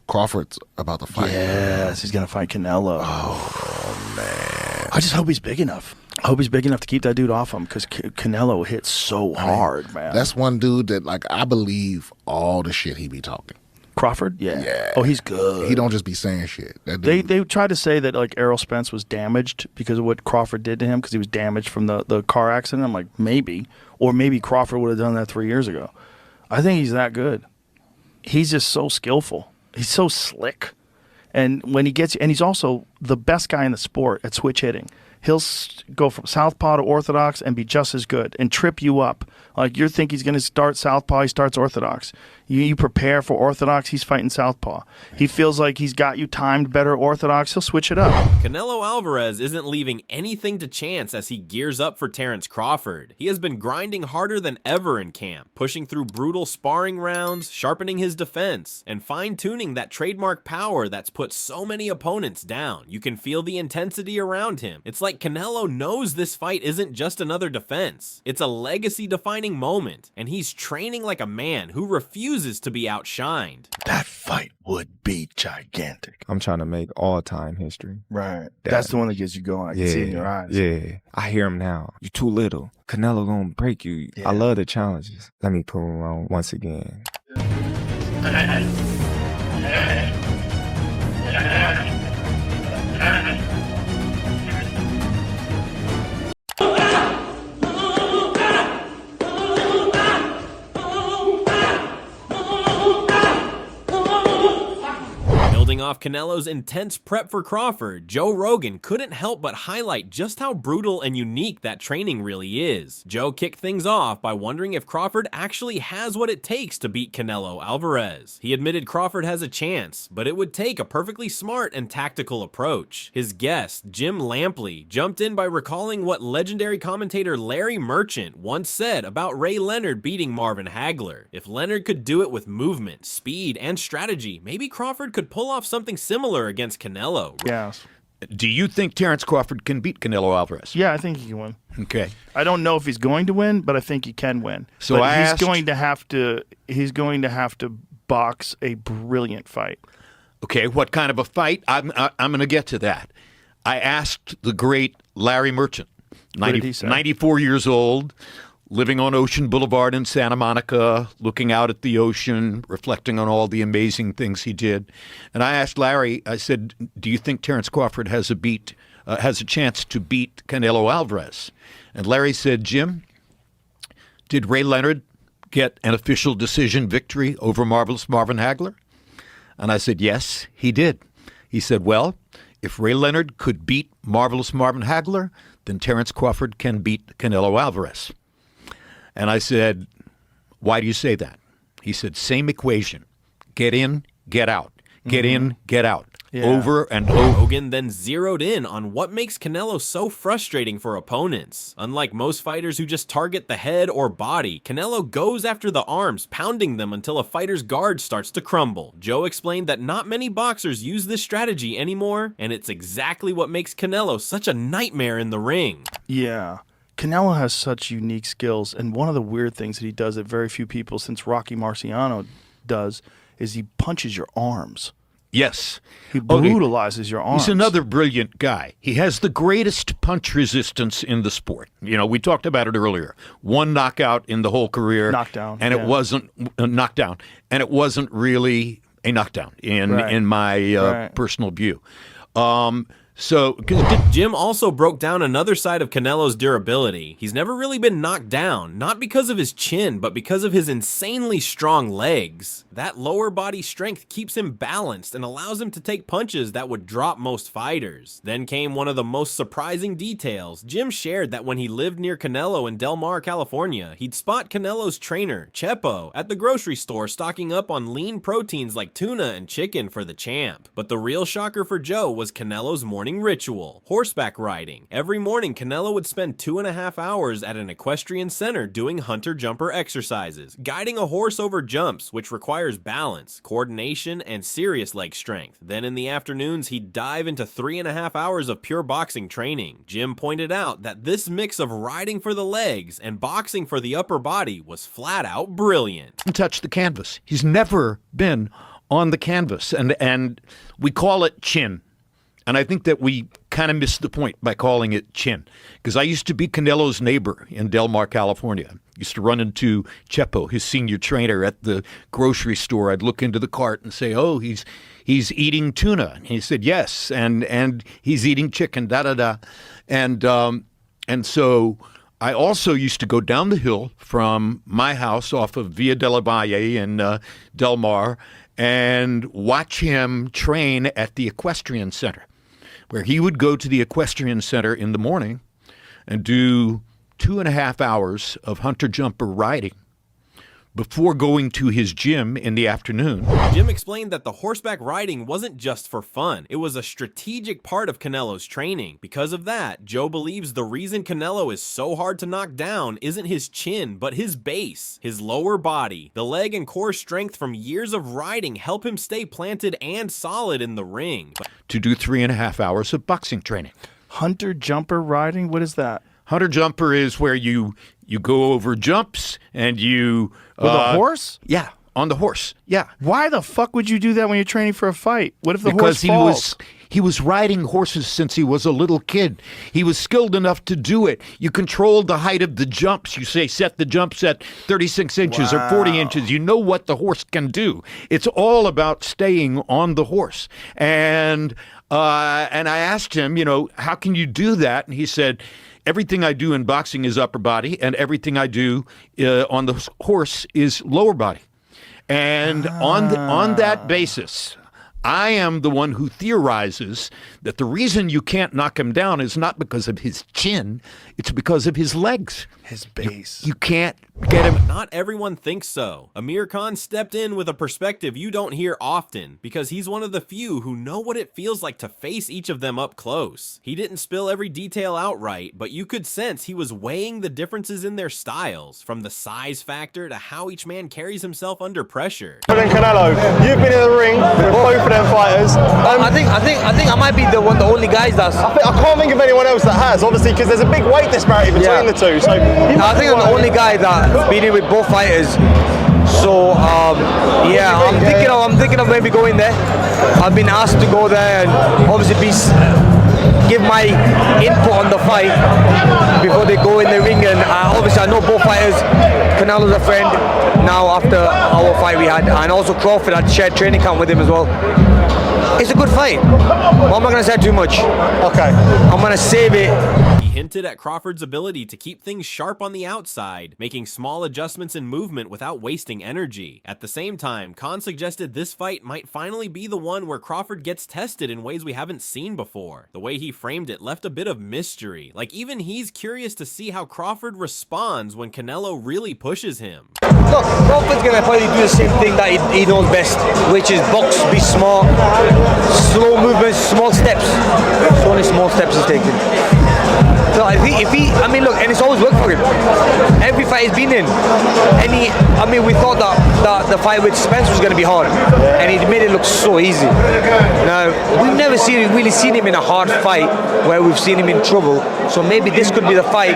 Crawford's about to fight. Yes, he's gonna fight Canelo. Oh man! I just hope he's big enough. I hope he's big enough to keep that dude off him, because Canelo hits so hard, man. That's one dude that, like, I believe all the shit he be talking. Crawford? Yeah. Oh, he's good. He don't just be saying shit. That dude, They tried to say that, like, Errol Spence was damaged because of what Crawford did to him, because he was damaged from the car accident. I'm like, maybe. Or maybe Crawford would have done that 3 years ago. I think he's that good. He's just so skillful. He's so slick. And when he gets, and he's also the best guy in the sport at switch hitting. He'll go from southpaw to orthodox and be just as good and trip you up. Like, you think he's going to start southpaw, he starts orthodox. You prepare for orthodox, he's fighting southpaw. He feels like he's got you timed better orthodox, he'll switch it up. Canelo Alvarez isn't leaving anything to chance as he gears up for Terrence Crawford. He has been grinding harder than ever in camp, pushing through brutal sparring rounds, sharpening his defense, and fine-tuning that trademark power that's put so many opponents down. You can feel the intensity around him. It's like Canelo knows this fight isn't just another defense. It's a legacy-defining moment, and he's training like a man who refuses to be outshined. That fight would be gigantic. I'm trying to make all-time history. Right. That's the one that gets you going. I can see it in your eyes. Yeah. I hear him now. You're too little. Canelo gonna break you. Yeah. I love the challenges. Let me prove him wrong once again. Building off Canelo's intense prep for Crawford, Joe Rogan couldn't help but highlight just how brutal and unique that training really is. Joe kicked things off by wondering if Crawford actually has what it takes to beat Canelo Alvarez. He admitted Crawford has a chance, but it would take a perfectly smart and tactical approach. His guest, Jim Lampley, jumped in by recalling what legendary commentator Larry Merchant once said about Ray Leonard beating Marvin Hagler. If Leonard could do it with movement, speed, and strategy, maybe Crawford could pull off something similar against Canelo. Yes. Do you think Terrence Crawford can beat Canelo Alvarez? Yeah, I think he can win. Okay. I don't know if he's going to win, but I think he can win. So but he's going to have to box a brilliant fight. Okay, what kind of a fight? I'm going to get to that. I asked the great Larry Merchant, What did he say? 94 years old, living on Ocean Boulevard in Santa Monica, looking out at the ocean, reflecting on all the amazing things he did. And I asked Larry, I said, do you think Terrence Crawford has a chance to beat Canelo Alvarez? And Larry said, Jim, did Ray Leonard get an official decision victory over Marvelous Marvin Hagler? And I said, yes, he did. He said, well, if Ray Leonard could beat Marvelous Marvin Hagler, then Terrence Crawford can beat Canelo Alvarez. And I said, why do you say that? He said, same equation. Get in, get out. Get in, get out. Yeah. Over and over. Rogan then zeroed in on what makes Canelo so frustrating for opponents. Unlike most fighters who just target the head or body, Canelo goes after the arms, pounding them until a fighter's guard starts to crumble. Joe explained that not many boxers use this strategy anymore, and it's exactly what makes Canelo such a nightmare in the ring. Yeah. Canelo has such unique skills, and one of the weird things that he does that very few people since Rocky Marciano does is he punches your arms. Yes. He brutalizes your arms. He's another brilliant guy. He has the greatest punch resistance in the sport. You know, we talked about it earlier. One knockout in the whole career. Knockdown. And yeah. it wasn't a knockdown. And it wasn't really a knockdown in my personal view. So Jim also broke down another side of Canelo's durability. He's never really been knocked down, not because of his chin, but because of his insanely strong legs. That lower body strength keeps him balanced and allows him to take punches that would drop most fighters. Then came one of the most surprising details. Jim shared that when he lived near Canelo in Del Mar, California, he'd spot Canelo's trainer, Chepo, at the grocery store stocking up on lean proteins like tuna and chicken for the champ. But the real shocker for Joe was Canelo's morning morning ritual, horseback riding. Every morning, Canelo would spend 2.5 hours at an equestrian center doing hunter-jumper exercises, guiding a horse over jumps, which requires balance, coordination, and serious leg strength. Then in the afternoons, he'd dive into 3.5 hours of pure boxing training. Jim pointed out that this mix of riding for the legs and boxing for the upper body was flat out brilliant. Touch the canvas. He's never been on the canvas, and we call it chin. And I think that we kind of missed the point by calling it chin, because I used to be Canelo's neighbor in Del Mar, California. Used to run into Chepo, his senior trainer, at the grocery store. I'd look into the cart and say, "Oh, he's eating tuna." And he said, "Yes," and he's eating chicken. Da da da, and so I also used to go down the hill from my house off of Via della Valle in Del Mar and watch him train at the equestrian center, where he would go to the equestrian center in the morning and do 2.5 hours of hunter-jumper riding before going to his gym in the afternoon. Jim explained that the horseback riding wasn't just for fun. It was a strategic part of Canelo's training. Because of that, Joe believes the reason Canelo is so hard to knock down isn't his chin, but his base, his lower body. The leg and core strength from years of riding help him stay planted and solid in the ring. To do 3.5 hours of boxing training. Hunter-jumper riding? What is that? Hunter-jumper is where you go over jumps and you... With a horse? Yeah, on the horse, yeah. Why the fuck would you do that when you're training for a fight? What if the horse falls? Because he was riding horses since he was a little kid. He was skilled enough to do it. You controlled the height of the jumps. You say set the jumps at 36 inches or 40 inches. You know what the horse can do. It's all about staying on the horse. And I asked him, how can you do that? And he said, everything I do in boxing is upper body, and everything I do on the horse is lower body. And on that basis, I am the one who theorizes that the reason you can't knock him down is not because of his chin, it's because of his legs. His base. You can't get him. But not everyone thinks so. Amir Khan stepped in with a perspective you don't hear often, because he's one of the few who know what it feels like to face each of them up close. He didn't spill every detail outright, but you could sense he was weighing the differences in their styles, from the size factor to how each man carries himself under pressure. Canelo, you've been in the ring with both of them fighters. I think I might be the only guys that's. I can't think of anyone else that has, obviously, because there's a big weight disparity between the two. So I think I'm the only guy that's been in with both fighters. So yeah, I'm thinking of maybe going there. I've been asked to go there and obviously give my input on the fight before they go in the ring. And obviously I know both fighters. Canelo's a friend now after our fight we had, and also Crawford had shared training camp with him as well. It's a good fight. Well, I'm not going to say too much. Okay. I'm going to save it. He hinted at Crawford's ability to keep things sharp on the outside, making small adjustments in movement without wasting energy. At the same time, Khan suggested this fight might finally be the one where Crawford gets tested in ways we haven't seen before. The way he framed it left a bit of mystery. Like, even he's curious to see how Crawford responds when Canelo really pushes him. Look, Crawford's going to probably do the same thing that he knows best, which is box, be smart, slow movements, small steps. So only small steps he's taking. So I mean, look, and it's always worked for him. Every fight he's been in, we thought that the fight with Spence was going to be hard, and he made it look so easy. Now, we've never really seen him in a hard fight where we've seen him in trouble. So maybe this could be the fight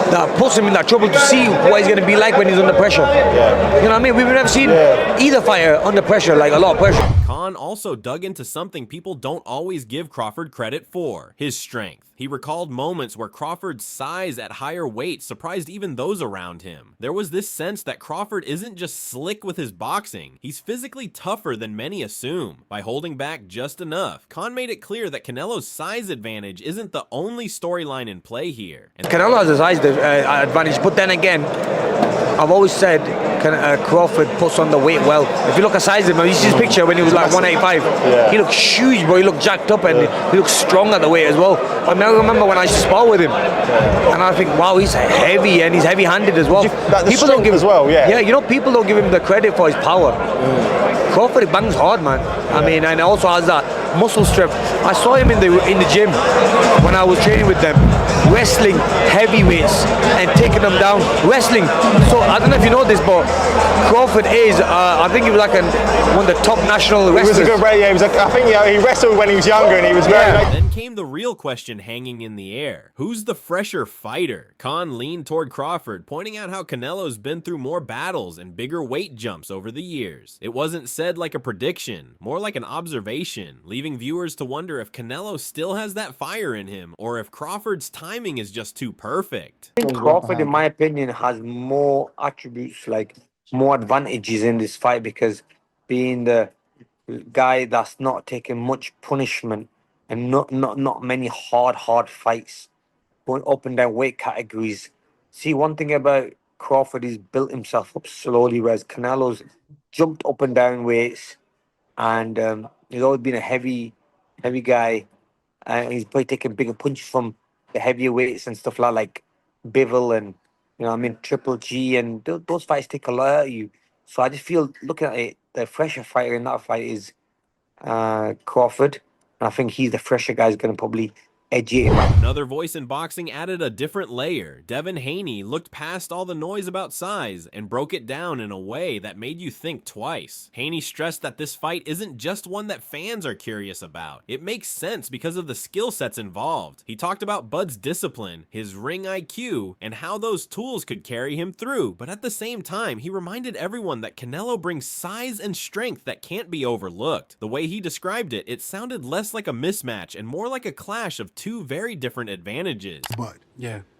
that puts him in that trouble to see what he's going to be like when he's under pressure. You know what I mean? We've never seen either fighter under pressure, like a lot of pressure. Khan also dug into something people don't always give Crawford credit for, his strength. He recalled moments where Crawford's size at higher weights surprised even those around him. There was this sense that Crawford isn't just slick with his boxing, he's physically tougher than many assume. By holding back just enough, Khan made it clear that Canelo's size advantage isn't the only storyline in play here. And Canelo has a size advantage, but then again, I've always said Crawford puts on the weight well. If you look at size of him, you see his picture when he was like 185. He looked huge, but he looked jacked up and he looked strong at the weight as well. I mean, I remember when I used to spar with him, and I think, wow, he's heavy and he's heavy-handed as well. People don't give as well, people don't give him the credit for his power. Crawford bangs hard, man. I mean, and also has that muscle strength. I saw him in the gym when I was training with them, wrestling heavyweights and taking them down. Wrestling. So I don't know if you know this, but Crawford is, I think he was like one of the top national wrestlers. He was a good I think he wrestled when he was younger, and he was very. Then came the real question hanging in the air. Who's the fresher fighter? Khan leaned toward Crawford, pointing out how Canelo's been through more battles and bigger weight jumps over the years. It wasn't said like a prediction, more like an observation, leaving viewers to wonder if Canelo still has that fire in him, or if Crawford's timing is just too perfect. I think Crawford, in my opinion, has more attributes, like more advantages in this fight, because being the guy that's not taking much punishment and not many hard fights, going up and down weight categories. See, one thing about Crawford, he's built himself up slowly, whereas Canelo's jumped up and down weights, and he's always been a heavy guy, and he's probably taking bigger punches from the heavier weights and stuff like Bivol and Triple G, and those fights take a lot out of you. So I just feel, looking at it, the fresher fighter in that fight is Crawford, and I think he's the fresher guy who's going to probably edge it. Another voice in boxing added a different layer. Devin Haney looked past all the noise about size and broke it down in a way that made you think twice. Haney stressed that this fight isn't just one that fans are curious about. It makes sense because of the skill sets involved. He talked about Bud's discipline, his ring IQ, and how those tools could carry him through, but at the same time, he reminded everyone that Canelo brings size and strength that can't be overlooked. The way he described it, it sounded less like a mismatch and more like a clash of two very different advantages. But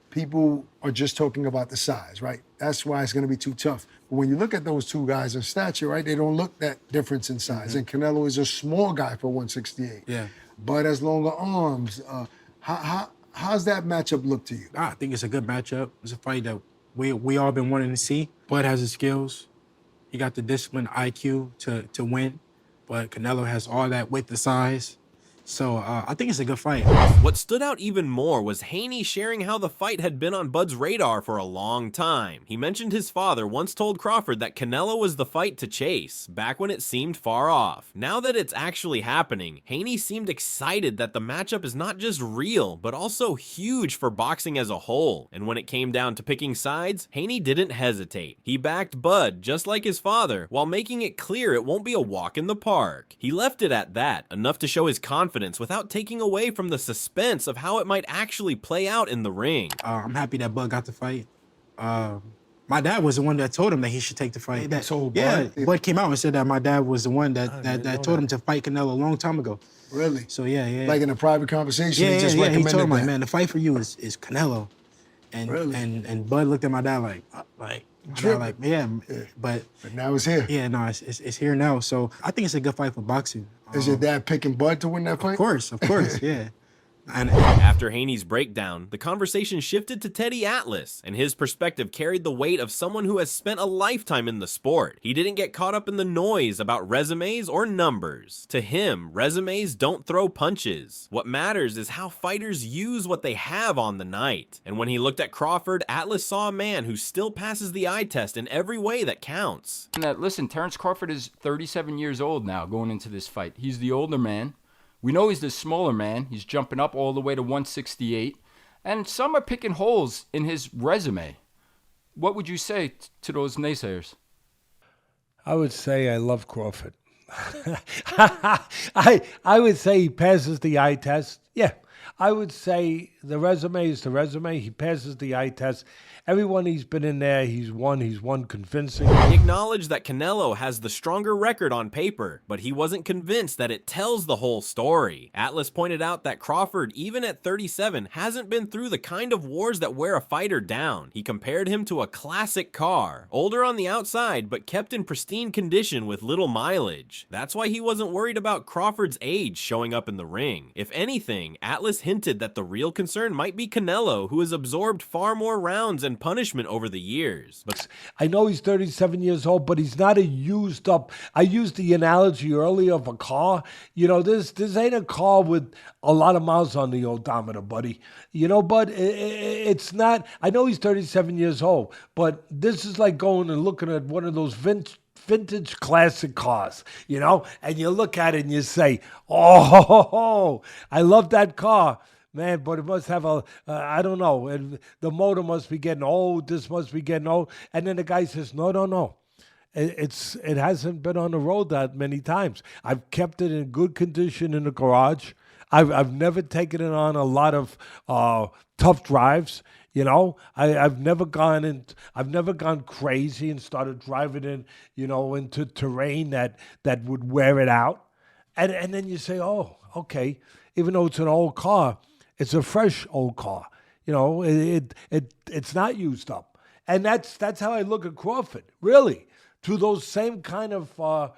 people are just talking about the size, right? That's why it's going to be too tough. But when you look at those two guys in stature, right, they don't look that difference in size. And Canelo is a small guy for 168. Yeah. But has longer arms. How's that matchup look to you? I think it's a good matchup. It's a fight that we all been wanting to see. Bud has the skills. He got the discipline, IQ to win. But Canelo has all that with the size. So I think it's a good fight. What stood out even more was Haney sharing how the fight had been on Bud's radar for a long time. He mentioned his father once told Crawford that Canelo was the fight to chase, back when it seemed far off. Now that it's actually happening, Haney seemed excited that the matchup is not just real, but also huge for boxing as a whole. And when it came down to picking sides, Haney didn't hesitate. He backed Bud, just like his father, while making it clear it won't be a walk in the park. He left it at that, enough to show his confidence without taking away from the suspense of how it might actually play out in the ring. I'm happy that Bud got the fight. My dad was the one that told him that he should take the fight. Bud came out and said that my dad was the one that told him to fight Canelo a long time ago. Really? So yeah. Like in a private conversation, he just He recommended told him, like, that. man, the fight for you is Canelo. And Really? and Bud looked at my dad like, but now it's here. Yeah, no, it's here now. So I think it's a good fight for boxing. Is your dad picking Bud to win that fight? Of course, yeah. And after Haney's breakdown, the conversation shifted to Teddy Atlas, and his perspective carried the weight of someone who has spent a lifetime in the sport. He didn't get caught up in the noise about resumes or numbers. To him, resumes don't throw punches. What matters is how fighters use what they have on the night. And when he looked at Crawford, Atlas saw a man who still passes the eye test in every way that counts. Listen, Terence Crawford is 37 years old now going into this fight. He's the older man. We know he's the smaller man. He's jumping up all the way to 168. And some are picking holes in his resume. What would you say to those naysayers? I would say I love Crawford. I would say he passes the eye test. Yeah, I would say the resume is the resume. He passes the eye test. Everyone he's been in there, he's won convincingly. He acknowledged that Canelo has the stronger record on paper, but he wasn't convinced that it tells the whole story. Atlas pointed out that Crawford, even at 37, hasn't been through the kind of wars that wear a fighter down. He compared him to a classic car, older on the outside, but kept in pristine condition with little mileage. That's why he wasn't worried about Crawford's age showing up in the ring. If anything, Atlas hinted that the real concern might be Canelo, who has absorbed far more rounds and punishment over the years. But I know he's 37 years old, but he's not a used up. I used the analogy earlier of a car. You know, this ain't a car with a lot of miles on the odometer, buddy. You know, but it's not. I know he's 37 years old, but this is like going and looking at one of those vintage classic cars, you know, and you look at it and you say, oh, I love that car. Man, but it must have I don't know, and the motor must be getting old, this must be getting old. And then the guy says, no. It hasn't been on the road that many times. I've kept it in good condition in the garage. I've never taken it on a lot of tough drives. You know, I've never gone crazy and started driving in, you know, into terrain that would wear it out. And then you say, oh, okay, even though it's an old car, it's a fresh old car. You know, it's not used up. And that's how I look at Crawford, really, through those same kind of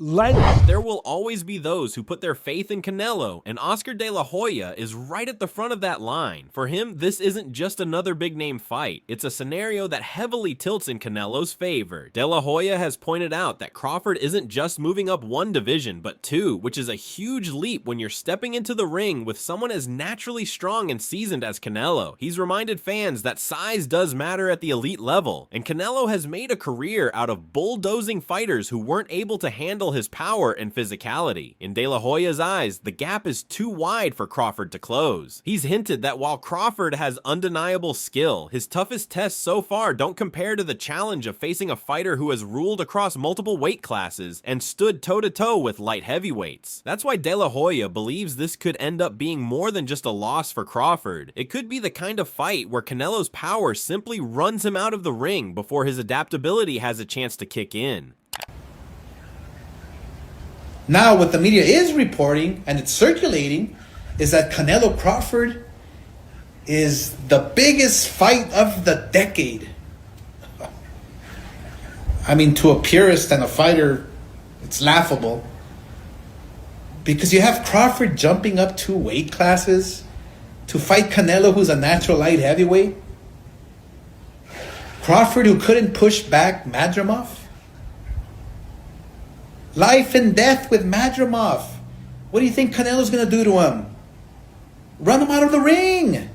lens. There will always be those who put their faith in Canelo, and Oscar De La Hoya is right at the front of that line. For him, this isn't just another big-name fight. It's a scenario that heavily tilts in Canelo's favor. De La Hoya has pointed out that Crawford isn't just moving up one division, but two, which is a huge leap when you're stepping into the ring with someone as naturally strong and seasoned as Canelo. He's reminded fans that size does matter at the elite level, and Canelo has made a career out of bulldozing fighters who weren't able to handle his power and physicality. In De La Hoya's eyes, the gap is too wide for Crawford to close. He's hinted that while Crawford has undeniable skill, his toughest tests so far don't compare to the challenge of facing a fighter who has ruled across multiple weight classes and stood toe-to-toe with light heavyweights. That's why De La Hoya believes this could end up being more than just a loss for Crawford. It could be the kind of fight where Canelo's power simply runs him out of the ring before his adaptability has a chance to kick in. Now, what the media is reporting, and it's circulating, is that Canelo Crawford is the biggest fight of the decade. I mean, to a purist and a fighter, it's laughable. Because you have Crawford jumping up 2 weight classes to fight Canelo, who's a natural light heavyweight. Crawford, who couldn't push back Madrimov. Life and death with Madrimov. What do you think Canelo's going to do to him? Run him out of the ring.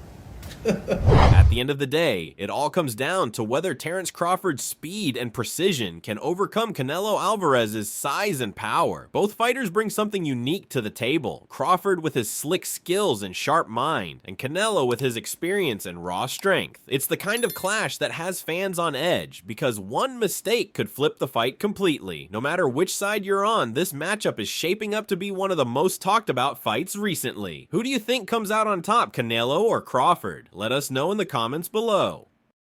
At the end of the day, it all comes down to whether Terence Crawford's speed and precision can overcome Canelo Alvarez's size and power. Both fighters bring something unique to the table. Crawford with his slick skills and sharp mind, and Canelo with his experience and raw strength. It's the kind of clash that has fans on edge, because one mistake could flip the fight completely. No matter which side you're on, this matchup is shaping up to be one of the most talked about fights recently. Who do you think comes out on top, Canelo or Crawford? Let us know in the comments below.